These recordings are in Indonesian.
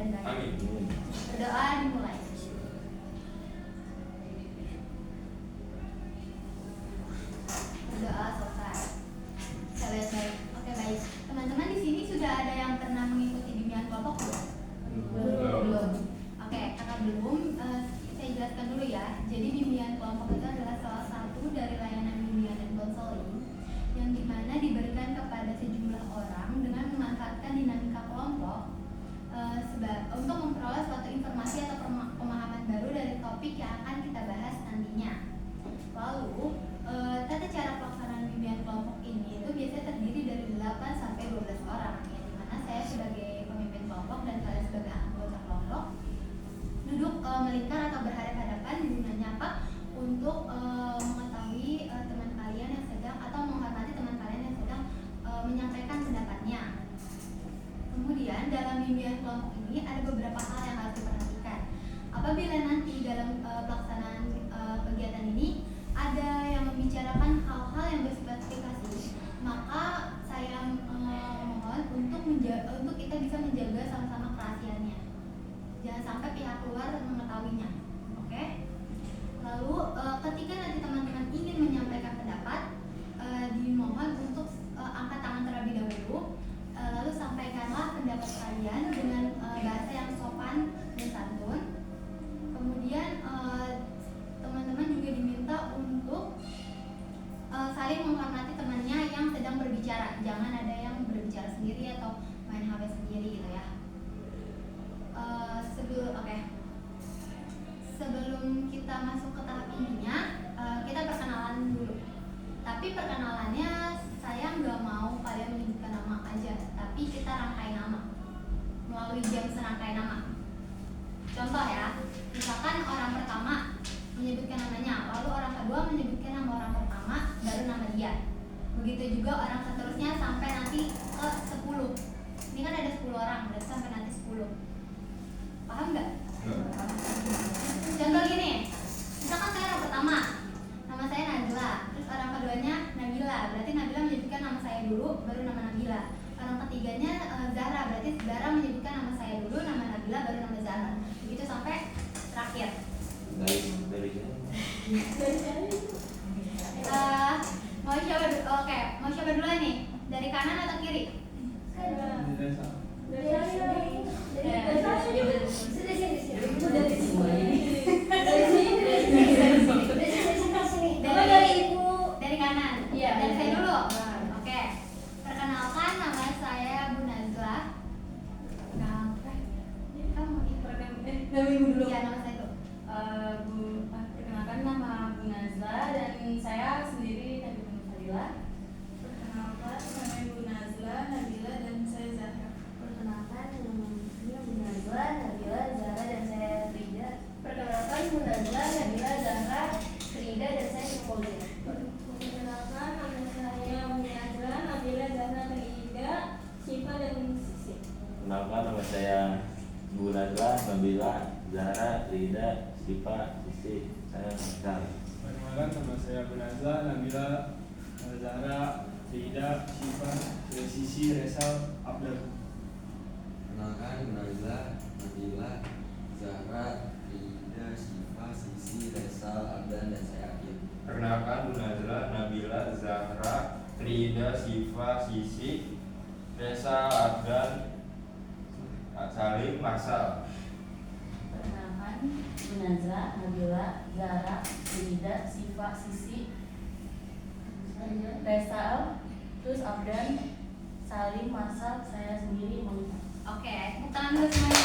dan baik. Amin. Berdoa dimulai. Berdoa selesai. Saya lihat baik. Oke, baik. Teman-teman di sini sudah ada yang pernah mengikuti bimbingan kelompok belum? Belum. Oke, karena belum, saya jelaskan dulu ya. Jadi bimbingan kelompok itu adalah salah satu dari layanan bimbingan dan konseling yang dimana diberikan kepada sejumlah orang dengan memanfaatkan dinamika kelompok untuk memperoleh suatu informasi atau pemahaman baru dari topik yang akan kita bahas nantinya. Lalu, tata cara pelaksanaan bimbingan kelompok ini itu biasanya terdiri dari 8 sampai 12 orang, yang dimana saya sebagai pemimpin kelompok dan kalian sebagai anggota kelompok duduk melingkar atau berhadapan-hadapan. Gunanya apa? Untuk mengetahui teman kalian yang sedang atau menghormati teman kalian yang sedang menyampaikan pendapatnya. Kemudian dalam bimbingan kelompok ini ada beberapa hal yang harus diperhatikan. Apabila nanti dalam pelaksanaan kegiatan ini ada yang membicarakan hal-hal yang bersifat privasi, maka saya mohon untuk kita bisa menjaga sama-sama kerahasiaannya. Jangan sampai pihak luar mengetahuinya. Oke? Lalu ketika nanti teman-teman ingin menyampaikan pendapat, dimohon untuk angkat tangan terlebih dahulu. Lalu sampaikanlah pendapat kalian dengan bahasa yang sopan dan santun. Kemudian teman-teman juga diminta untuk saling menghormati temannya yang sedang berbicara. Jangan ada yang berbicara sendiri atau main HP sendiri gitu ya. Sebelum kita masuk ke tahap ininya, kita perkenalan dulu. Tapi perkenalannya saya nggak mau kalian menyebutkan nama aja, tapi kita rangkai nama melalui jam serangkai nama. Contoh ya, misalkan orang pertama menyebutkan namanya, lalu orang kedua menyebutkan nama orang pertama, baru nama dia. Begitu juga orang seterusnya sampai nanti ke 10. Ini kan ada 10 orang, berarti sampai nanti 10. Paham nggak? Contoh gini, misalkan saya orang pertama, nama saya Najla, terus orang keduanya Nabila, berarti Nabila menyebutkan nama saya dulu, baru nama Nabila. Orang ketiganya Zahra, berarti Zahra menyebutkan nama saya dulu, nama Nabila, baru nama Zahra. Begitu sampai terakhir. Mau coba dulu nih, dari kanan atau kiri? Dari kanan. Iya. Dari saya dulu. Oke. Perkenalkan, nama saya Bu Nazla. Nama ibu dulu. Iya, nama saya dulu. Perkenalkan, nama Bu Nazla dan saya sendiri Nabila Fadila. Perkenalkan, nama Ibu Nazla, Nabila, dan saya Zahra. Perkenalkan, nama Bu Nazla, Nabila, Zahra, dan saya Frida. Perkenalkan, Bu Nazla, Nabila, Zahra, Frida, dan saya Fauzia. Perkenalkan, nama saya Bu Nazla, Nabila, Zahra, Frida, Syifa, dan Sisi. Kenalkan, nama saya Bu Nazla, Nabila, Zahra, Rida, Sipa, Sisi, saya Zal. Perkenalkan, nama saya Bu Nazla, Nabila, Zahra, Rida, Syifa, Sisi, Resal, Abdul. Kenalkan, Bu Nazla, Nabila, Zahra, Rida, Syifa, Sisi, Resal, Abdan, dan saya Akid. Perkenalkan, Bu Nazla, Nabila, Zahra, Rida, Sifa, Sisi, Resa, Abdan, Salim, Marsal. Perkenalkan, Bu Nazla, Nabila, Zahra, Frida, Syifa, Sisi, Resal, terus Abdan, Salim, Marsal, saya sendiri Monica. Oke, tepuk tangan dulu semuanya.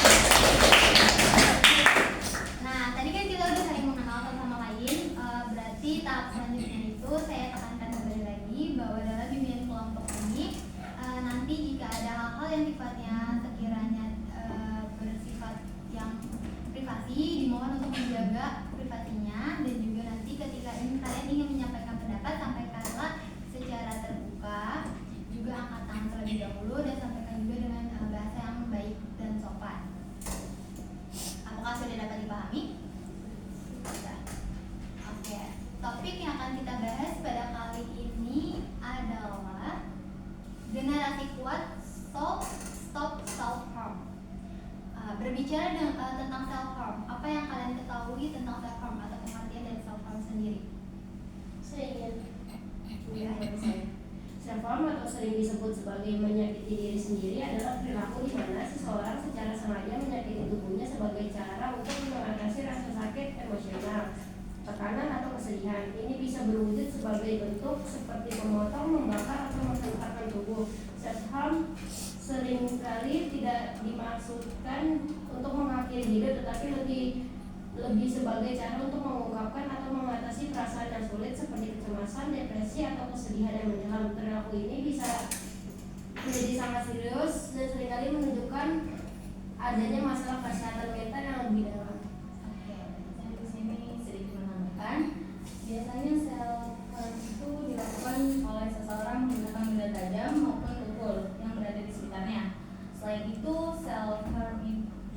Nah, tadi kan kita udah saling mengenal satu sama lain. Berarti tahap selanjutnya itu saya tekankan kembali lagi bahwa dalam bimbingan kelompok ini nanti jika ada hal-hal yang sifatnya sekiranya bersifat yang privasi, dimohon untuk menjaga privasinya, dan juga nanti ketika kalian ingin menyampaikan pendapat, sampaikanlah secara terbuka, juga angkat tangan terlebih dahulu dan sampaikan juga dengan bahasa yang baik dan sopan. Apakah sudah dapat dipahami? Sudah. Oke, topik yang akan kita bahas pada kali ini adalah generasi kuat, stop self harm. berbicara tentang self harm, apa yang kalian ketahui tentang self harm atau pengertian dari self harm sendiri? Saya ingin menyampaikan saya. Self harm atau sering disebut sebagai menyakiti diri sendiri adalah perilaku di mana seseorang secara sengaja menyakiti tubuhnya sebagai cara untuk mengatasi rasa sakit emosional, tekanan atau kesedihan. Ini bisa berwujud sebagai bentuk seperti memotong, membakar atau menghentakkan tubuh. Self harm seringkali tidak dimaksudkan untuk mengakhiri hidup, tetapi lebih sebagai cara untuk mengungkapkan atau mengatasi perasaan yang sulit seperti kecemasan, depresi, atau kesedihan yang mendalam. Perilaku ini bisa menjadi sangat serius dan seringkali menunjukkan adanya masalah kesehatan mental yang lebih dalam. Oke, saya di sini sedikit menambahkan. Biasanya self harm itu dilakukan oleh seseorang menggunakan benda tajam maupun tukul yang berada di sekitarnya. Selain itu, self harm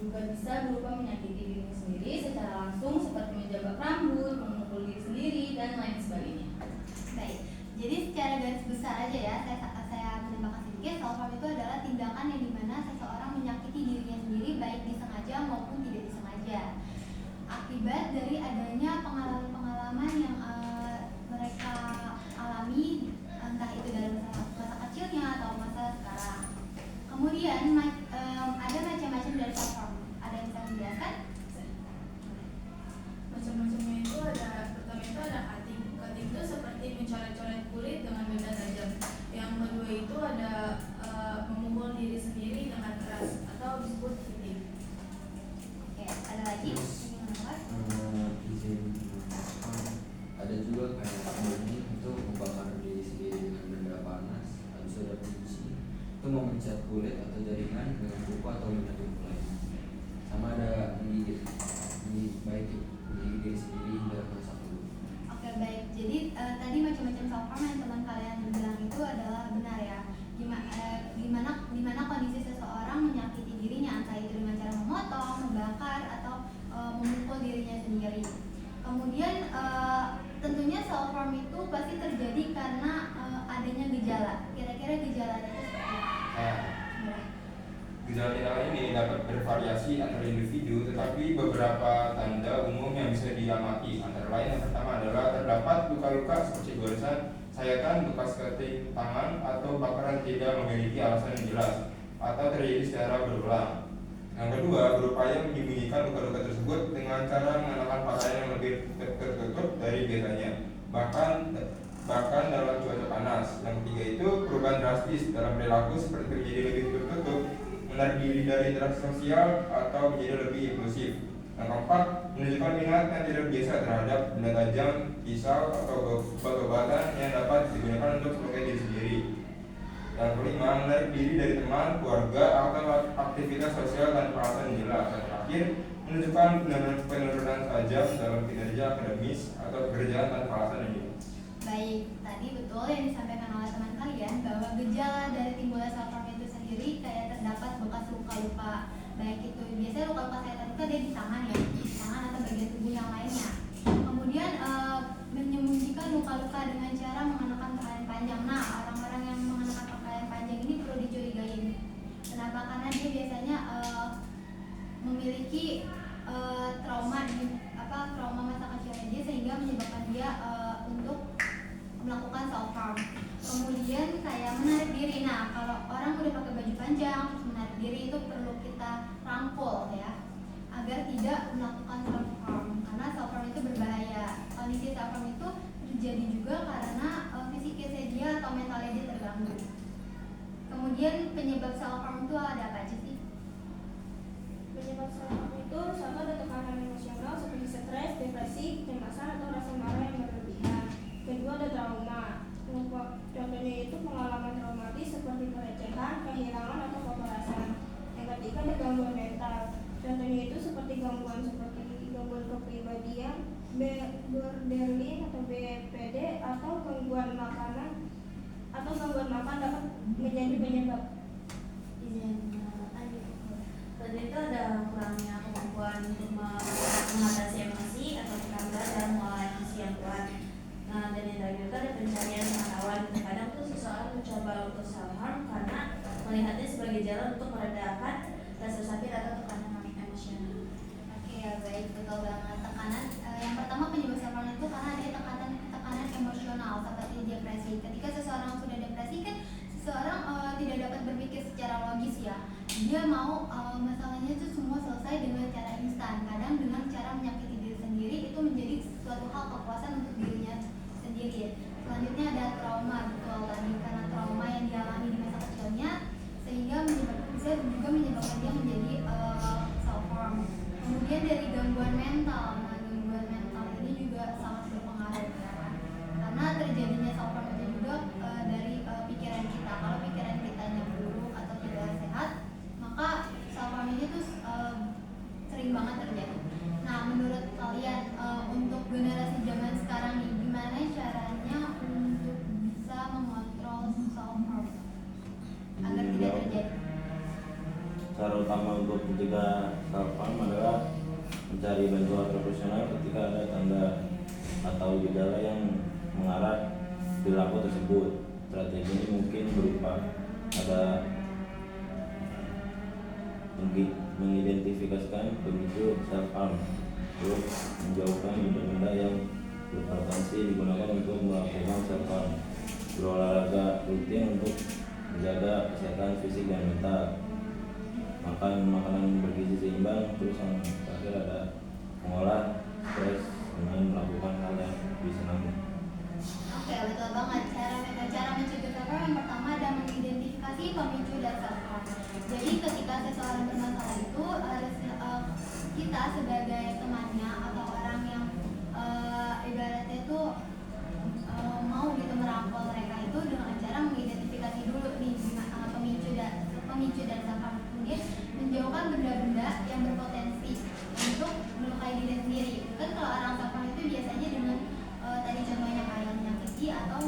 juga bisa berupa menyakiti diri sendiri secara langsung seperti menjabak rambut, memukul diri sendiri, dan lain sebagainya. Baik, jadi secara garis besar aja ya, saya menambahkan sedikit. Self harm itu adalah tindakan yang dimana seseorang menyakiti dirinya sendiri baik disengaja maupun tidak disengaja, akibat dari adanya pengalaman-pengalaman yang mereka alami, entah itu dalam masa kecilnya atau masa sekarang. Kemudian ada macam-macam dari self harm. Ada yang bisa menjelaskan? Macam-macamnya itu ada, pertama itu ada cutting. Cutting itu seperti mencoret-coret kulit dengan benda tajam. Yang kedua itu ada memukul diri sendiri dengan keras atau disebut hitting. Oke, ada lagi? Ingin menambah? Izin menambahkan, ada juga kayak burning itu membakar diri sendiri dengan benda panas. Habis ada pencuci itu memencet kulit atau jaringan dengan kuku atau benda tumpul lainnya. Sama ada menggigit diri sendiri hingga merusak tubuh. Oke, baik. Jadi tadi macam-macam self harm yang teman kalian bilang itu adalah benar ya. Dimana kondisi seseorang menyakiti dirinya, entah itu dengan cara memotong, membakar, atau memukul dirinya sendiri. Kemudian tentunya self harm itu pasti terjadi karena adanya gejala. Kira-kira gejalanya itu seperti apa? Gejala ini dapat bervariasi antar individu, tetapi beberapa tanda umum yang bisa diamati antara lain yang pertama adalah terdapat luka-luka seperti goresan, sayatan, bekas cutting tangan, atau bakaran tidak memiliki alasan yang jelas atau terjadi secara berulang. Yang kedua, berupaya menyembunyikan luka-luka tersebut dengan cara mengenakan pakaian yang lebih tertutup dari biasanya, bahkan dalam cuaca panas. Yang ketiga itu perubahan drastis dalam perilaku seperti menjadi lebih tertutup, menarik diri dari interaksi sosial, atau menjadi lebih impulsif. Yang keempat, menunjukkan minat yang tidak biasa terhadap benda tajam, pisau, atau obat-obatan yang dapat digunakan untuk melukai diri sendiri. Yang kelima, menarik diri dari teman, keluarga, atau aktivitas sosial tanpa alasan yang jelas. Dan terakhir, menunjukkan penurunan tajam dalam kinerja akademis atau pekerjaan tanpa alasan yang jelas. Baik, tadi betul yang disampaikan oleh teman kalian bahwa gejala dari timbulnya self harm itu sendiri kayak terdapat bekas luka-luka, baik itu biasanya luka-luka sayatan itu ada di tangan ya, di tangan atau bagian tubuh yang lainnya. Kemudian menyembunyikan luka-luka dengan cara mengenakan pakaian panjang. Nah, orang-orang yang mengenakan pakaian panjang ini perlu dicurigain. Kenapa? Karena dia biasanya memiliki trauma masa kecilnya dia sehingga menyebabkan dia untuk melakukan self harm. Kemudian kayak menarik diri. Nah, kalau orang udah pakai baju panjang terus menarik diri itu perlu kita rangkul ya, agar tidak melakukan self harm, karena self harm itu berbahaya. Kondisi self harm itu terjadi juga karena fisiknya dia atau mentalnya dia terganggu. Kemudian penyebab self harm itu ada apa aja sih? Penyebab self harm itu satu, ada tekanan emosional seperti stres, depresi, kecemasan, atau rasa marah yang berlebihan. Kedua, ada trauma. Contohnya itu pengalaman traumatis seperti pelecehan, kehilangan, atau kekerasan. Yang ketiga, ada gangguan mental. Contohnya itu seperti gangguan kepribadian, borderline atau BPD, atau gangguan makan dapat menjadi penyebab. Tadi itu ada kurangnya kemampuan untuk mengatasi emosi atau terhambat dalam mengolah emosi yang kuat. Nah, dan yang terakhir itu ada pencarian pengetahuan. Kadang tuh seseorang mencoba untuk self harm karena melihatnya sebagai jalan untuk meredakan rasa sakit atau tekanan emosional. emosional. Oke, ya baik, betul banget. Tekanan yang pertama penyebab self harm itu karena ada tekanan emosional seperti depresi. Ketika seseorang sudah depresi kan seseorang tidak dapat berpikir secara logis ya. Dia mau masalahnya itu semua selesai dengan cara instan. Kadang dengan cara menyakiti diri sendiri itu menjadi suatu hal kepuasan untuk dirinya sendiri. Selanjutnya ada trauma, betul tadi, karena trauma yang dialami di masa kecilnya sehingga bisa juga menyebabkan dia menjadi self harm. Kemudian dari gangguan mental, nah gangguan mental ini juga sangat berpengaruh ya kan? Karena terjadinya self harm itu juga dari pikiran kita. Kalau pikiran kitanya buruk atau tidak sehat, maka self harm ini tuh sering banget terjadi. Nah, menurut kalian untuk generasi zaman sekarang nih, gimana caranya untuk bisa mengontrol self harm agar tidak terjadi? Cara utama untuk mencegah self harm adalah mencari bantuan profesional ketika ada tanda atau gejala yang mengarah perilaku tersebut. Strategi ini mungkin berupa ada mengidentifikasikan pemicu self harm, terus menjauhkan benda-benda yang berpotensi digunakan untuk melakukan self harm, berolahraga rutin untuk menjaga kesehatan fisik dan mental, makan makanan bergizi seimbang, terus yang terakhir ada mengolah stres dengan melakukan hal yang disenangi. Oke, betul banget. Cara mencegah self harm yang pertama ada mengidentifikasi pemicu dan self harm. Jadi ketika seseorang bermasalah itu harus kita sebagai temannya atau orang yang ibaratnya itu mau gitu merangkul mereka itu dengan cara mengidentifikasi dulu nih pemicu dan self harm. Kemudian menjauhkan benda-benda yang berpotensi untuk melukai diri sendiri. Kan kalau orang self harm itu biasanya dengan tadi contohnya kayak menyakiti atau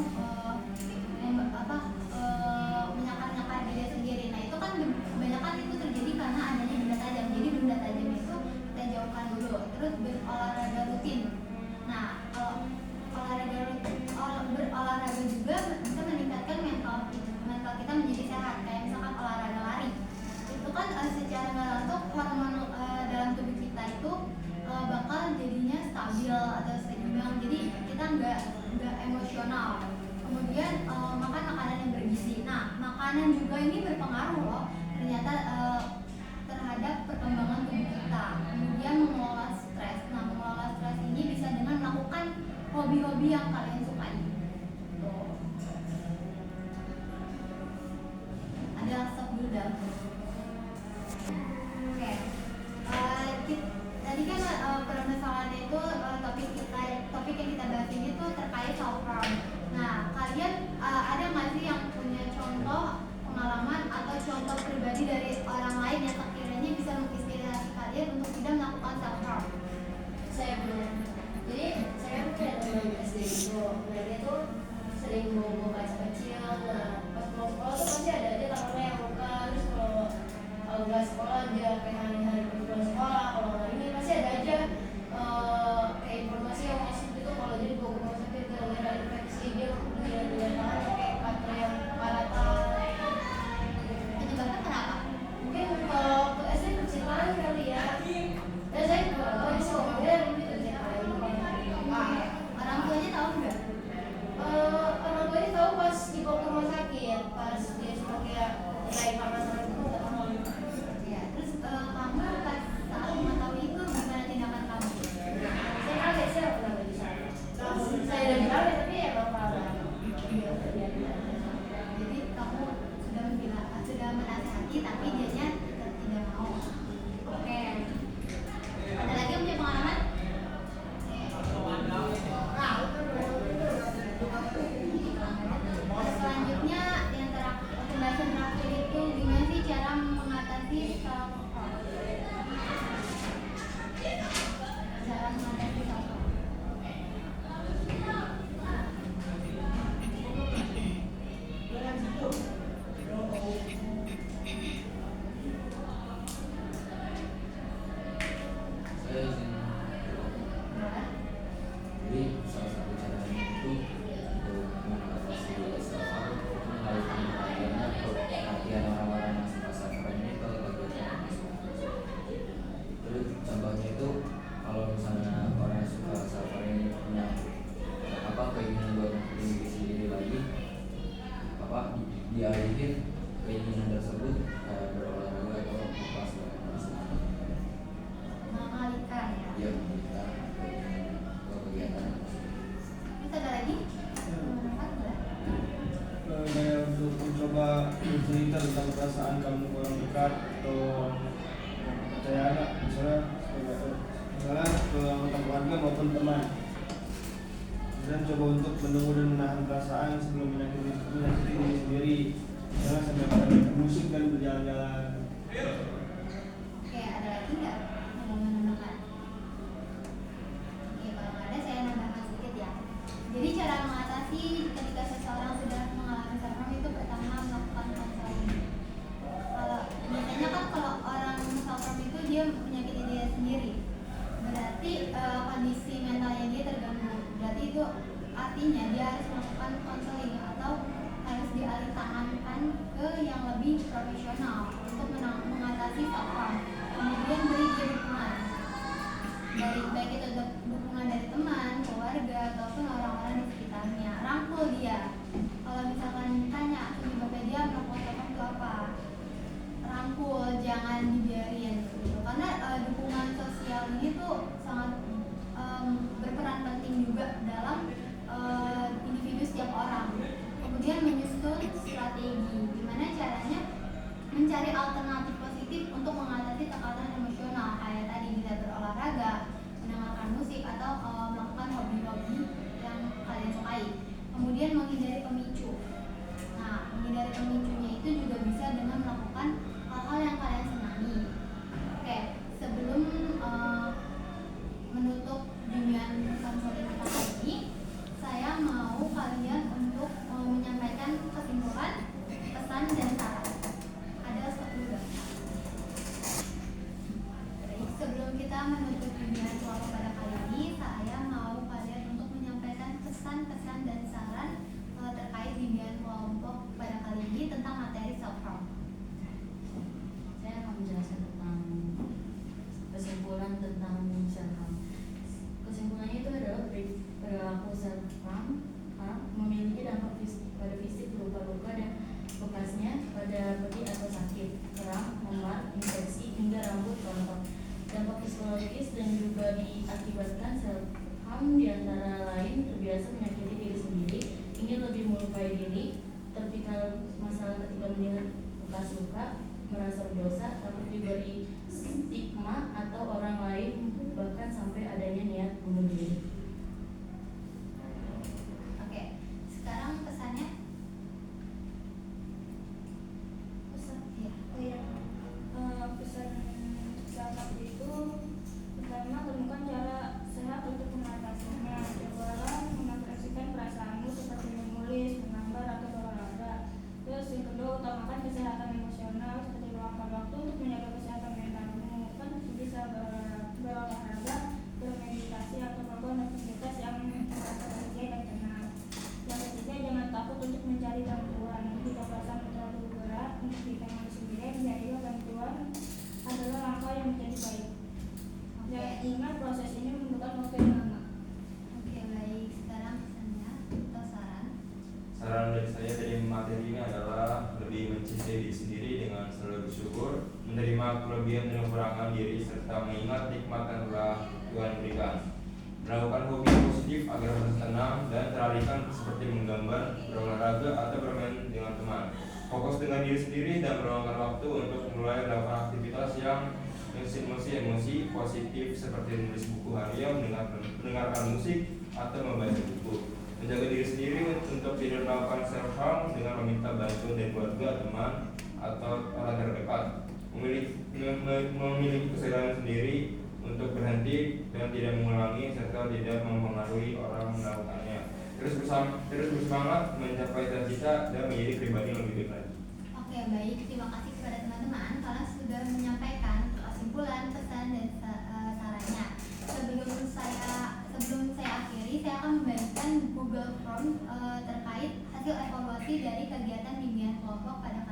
menyakar diri sendiri. Nah itu kan kebanyakan itu terjadi karena adanya benda tajam. Jadi benda tajam itu kita jauhkan dulu. Terus berolahraga rutin. Nah kalau berolahraga juga bisa meningkatkan mental kita menjadi sehat. Kayak misalkan olahraga lari. Itu kan secara nggak langsung hormon dalam tubuh kita itu bakal jadinya stabil atau seimbang. Jadi kita nggak emosional. Kemudian makan makanan yang bergizi. Nah, makanan juga ini berpengaruh loh ternyata terhadap perkembangan tubuh kita. Kemudian mengelola stres. Nah, mengelola stres ini bisa dengan melakukan hobi-hobi yang kalian sukai. Tuh. Ada stop dulu dah. Oke. Tadi kan permasalahan itu topik yang kita bahas ini tuh terkait self harm. Nah, kalian ada nggak sih yang punya contoh pengalaman atau contoh pribadi dari orang lain yang sekiranya bisa menginspirasi kalian untuk tidak melakukan self harm? Saya punya. Jadi saya punya teman SD itu, mereka tuh sering bawa kaca kecil. Nah, pas mau sekolah tuh pasti ada aja temennya yang buka. Terus kalau nggak sekolah dia kayak hari-hari pulang sekolah. Kalau nggak ini pasti ada aja kayak informasi yang masuk gitu. Kalau jadi bawa ke rumah sakit gara-gara infeksi dia dengan tangan kayak kata yang karatan. Penyebabnya kenapa? Mungkin kalau ke SD kecilan kali ya. Dan saya juga tahu sih ngomongnya ini kecilan. Orang tuanya tahu nggak? Orang tuanya tahu pas dibawa ke rumah sakit, pas dia cuma kayak naik panas itu nggak tahu. Ya, dekat atau kepercayaan, misalnya ke anggota keluarga maupun teman. Dan coba untuk menunggu dan menahan perasaan sebelum menyakiti diri sendiri. Jangan sampai pada musik dan berjalan-jalan. Oke, ada lagi nggak yang mau menambahkan? Oke, kalau nggak ada saya nambahkan sedikit ya. Jadi cara mengatasi ketika seseorang sudah mengalami self harm itu pertama melakukan konseling. Kalau biasanya kan kalau orang self harm itu dia menyakiti diri sendiri, berarti kondisi mentalnya dia terganggu. Berarti itu artinya dia harus melakukan konseling atau harus dialih tangankan ke yang lebih profesional untuk mengatasi self harm. Kemudian beri dia dukungan dari baik itu dukungan dari teman, keluarga ataupun orang-orang di sekitarnya. Rangkul dia. Kalau misalkan ditanya penyebabnya dia melakukan self harm itu apa, rangkul, jangan dibiarin gitu. Karena dukungan sosial ini tuh sangat berperan penting juga dalam individu setiap orang. Kemudian menyusun strategi gimana caranya mencari alternatif positif untuk mengatasi tekanan emosional, kayak tadi bisa berolahraga, mendengarkan musik atau melakukan hobi-hobi yang kalian sukai. Kemudian menghindari pemicu. Nah, menghindari pemicunya itu juga bisa dengan melakukan hal-hal yang kalian senangi. Oke, sebelum menutup dengan konseling kita kali ini, saya mau kalian untuk menyampaikan kesimpulan, pesan dan saran. Ada sepuluh. Baik, sebelum kita menutup bimbingan kelompok pada kali ini, saya mau kalian untuk menyampaikan pesan-pesan dan saran terkait bimbingan kelompok pada kali ini tentang materi self harm. Saya akan menjelaskan tentang kesimpulan tentang self harm. Kesimpulannya itu adalah perilaku self harm memiliki dampak pada fisik berupa luka dan bekasnya pada perih atau sakit, keram, memar, infeksi hingga rambut rontok. Dampak psikologis dan juga diakibatkan self harm diantara lain terbiasa menyakiti diri sendiri, ingin lebih melukai diri, terpikir masalah ketika melihat bekas luka, merasa berdosa, takut diberi stigma atau orang lain, bahkan sampai adanya niat bunuh diri. Oke, sekarang pesannya. Pesan self harm itu pertama, temukan cara sehat untuk mengatasinya. Cobalah mengekspresikan perasaanmu seperti menulis, menggambar atau berolahraga. Terus yang kedua, utamakan kesehatan emosional seperti meluangkan waktu untuk menjaga kesehatan mentalmu. Kan bisa berolahraga, bermeditasi atau melakukan aktivitas yang merasa bahagia dan tenang. Yang ketiga, jangan takut untuk mencari bantuan. Jika perasaan terlalu berat untuk ditangani sendiri, mencari bantuan adalah langkah yang menjadi baik. Dan ingat, proses ini membutuhkan waktu yang lama. Oke, baik. Sekarang pesannya atau saran. Saran dari saya dari materi ini adalah lebih mencintai diri sendiri dengan selalu bersyukur, menerima kelebihan dan kekurangan diri, serta mengingat nikmat yang telah Tuhan berikan. Melakukan hobi positif agar merasa tenang dan teralihkan seperti menggambar, berolahraga, atau bermain dengan teman. Fokus dengan diri sendiri dan meluangkan waktu untuk mulai melakukan aktivitas yang emosi positif seperti menulis buku harian, mendengarkan musik, atau membaca buku. Menjaga diri sendiri untuk tidak melakukan self harm dengan meminta bantuan dari keluarga, teman, atau orang terdekat. Memiliki kesadaran sendiri untuk berhenti dan tidak mengulangi serta tidak mempengaruhi orang melakukannya. Terus bersemangat mencapai cita-cita dan menjadi pribadi yang lebih baik lagi. Oke, baik. Terima kasih kepada teman-teman karena sudah menyampaikan kesimpulan, pesan dan sarannya. Sebelum saya akhiri, saya akan membagikan Google Form terkait hasil evaluasi dari kegiatan bimbingan kelompok pada